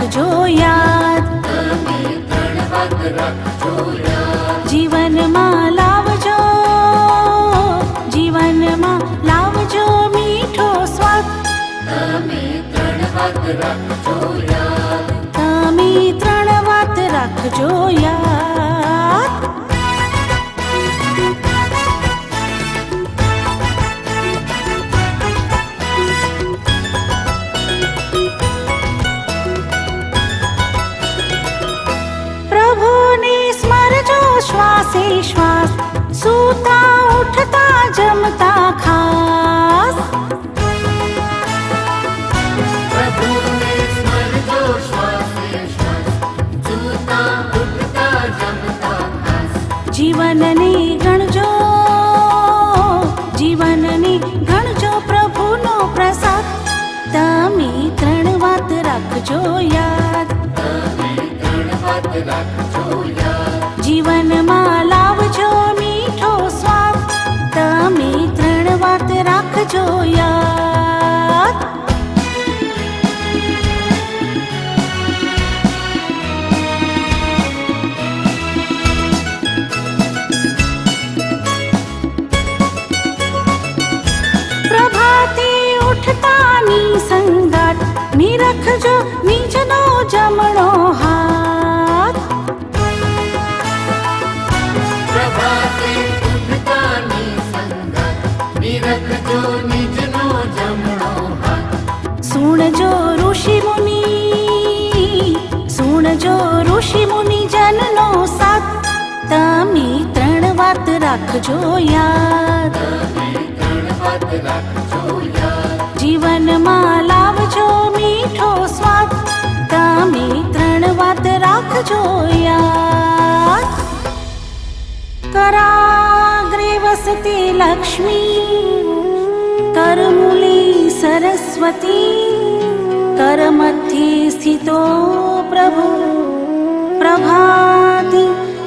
રાખજો યાદ. જીવનમાં લાવજો, જીવનમાં લાવજો મીઠો સ્વાદ. તમે 3 વાત રાખજો યાદ. પ્રભુને સ્મરજો શ્વાસે શ્વાસ, સૂતા ઉઠતા જમતા ખાસ. જીવનને ગણજો, જીવનને ગણજો પ્રભુનો પ્રસાદ. તમે 3 વાત રાખજો યાદ. જીવનમાં લાવજો મીઠો સ્વાદ. તમે 3 વાત રાખજો યાદ. ઉઠતાની સંગાત નિરખજો નીચનો જમણો હાથ. પ્રભાતે ઉઠતાની સંગાત નિરખજો નીચનો જમણો હાથ. સુણજો ઋષિ મુનિ, સુણજો ઋષિ મુનિ જનનો સાથ. તમે 3 વાત રાખજો યાદ. જીવનમાં લાવજો મીઠો સ્વાદ. તમે 3 વાત રાખજો યાદ. કરાગ્રે વસતે લક્ષ્મી, કરમૂલે સરસ્વતી. કરમધ્યે સ્થિતો પ્રભુ, પ્રભાતિ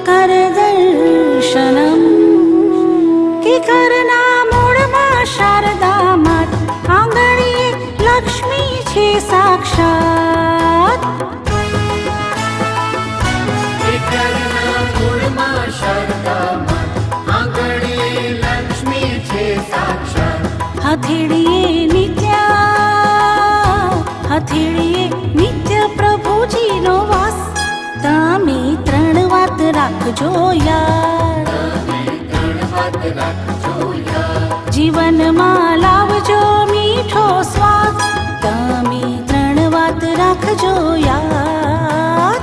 કરદર્શનમ. કે કરના મૂળમાં શારદા માત, આંગળીએ લક્ષ્મી છે સાક્ષાત. મૂળમાં શારદા માત, આંગળીએ લક્ષ્મી છે સાક્ષાત. હથેળીએ નિત્યા, હથેળીએ નિત્ય પ્રભુજીનો વાસ. તમે 3 વાત રાખજો યાદ. જીવનમાં લાવજો મીઠો સ્વાદ. તમે 3 વાત રાખજો યાદ.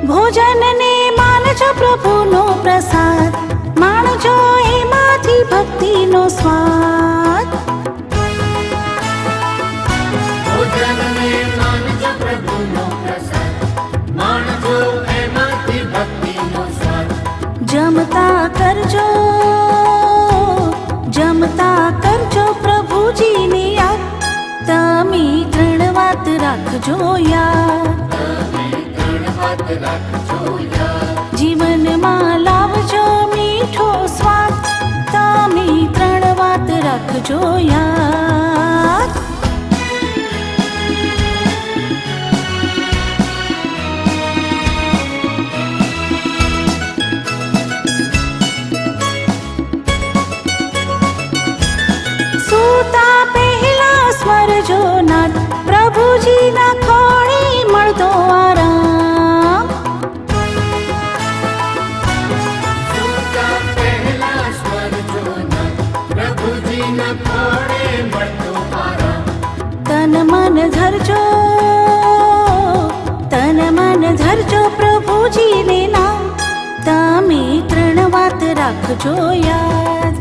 ભોજનને માનજો પ્રભુનો પ્રસાદ. માણજો એમાંથી ભક્તિનો સ્વાદ. ભોજનને માનજો પ્રભુનો પ્રસાદ. માણજો એમાંથી ભક્તિનો સ્વાદ. જમતા કરજો, જમતા કરજો પ્રભુજીને યાદ. તમે 3 વાત રાખજો યાદ. જીવનમાં લાવજો મીઠો સ્વાદ. તમે 3 વાત રાખજો યાદ. સૂતા પહેલા સ્મરજો નાદ, પ્રભુજીના ખોળે મળતો આરામ. સૂતા પહેલા સ્મરજો નાદ, પ્રભુજીના ખોળે મળતો આરામ. તન મન ધરજો, તન મન ધરજો પ્રભુજીને નામ. તમે 3 વાત રાખજો યાદ.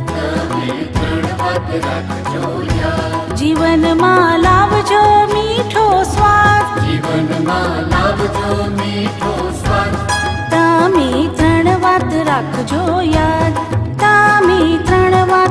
જીવનમાં લાવજો મીઠો સ્વાદ. જીવનમાં લાવજો મીઠો સ્વાદ. તમે 3 વાત રાખજો યાદ. તમે 3 વાત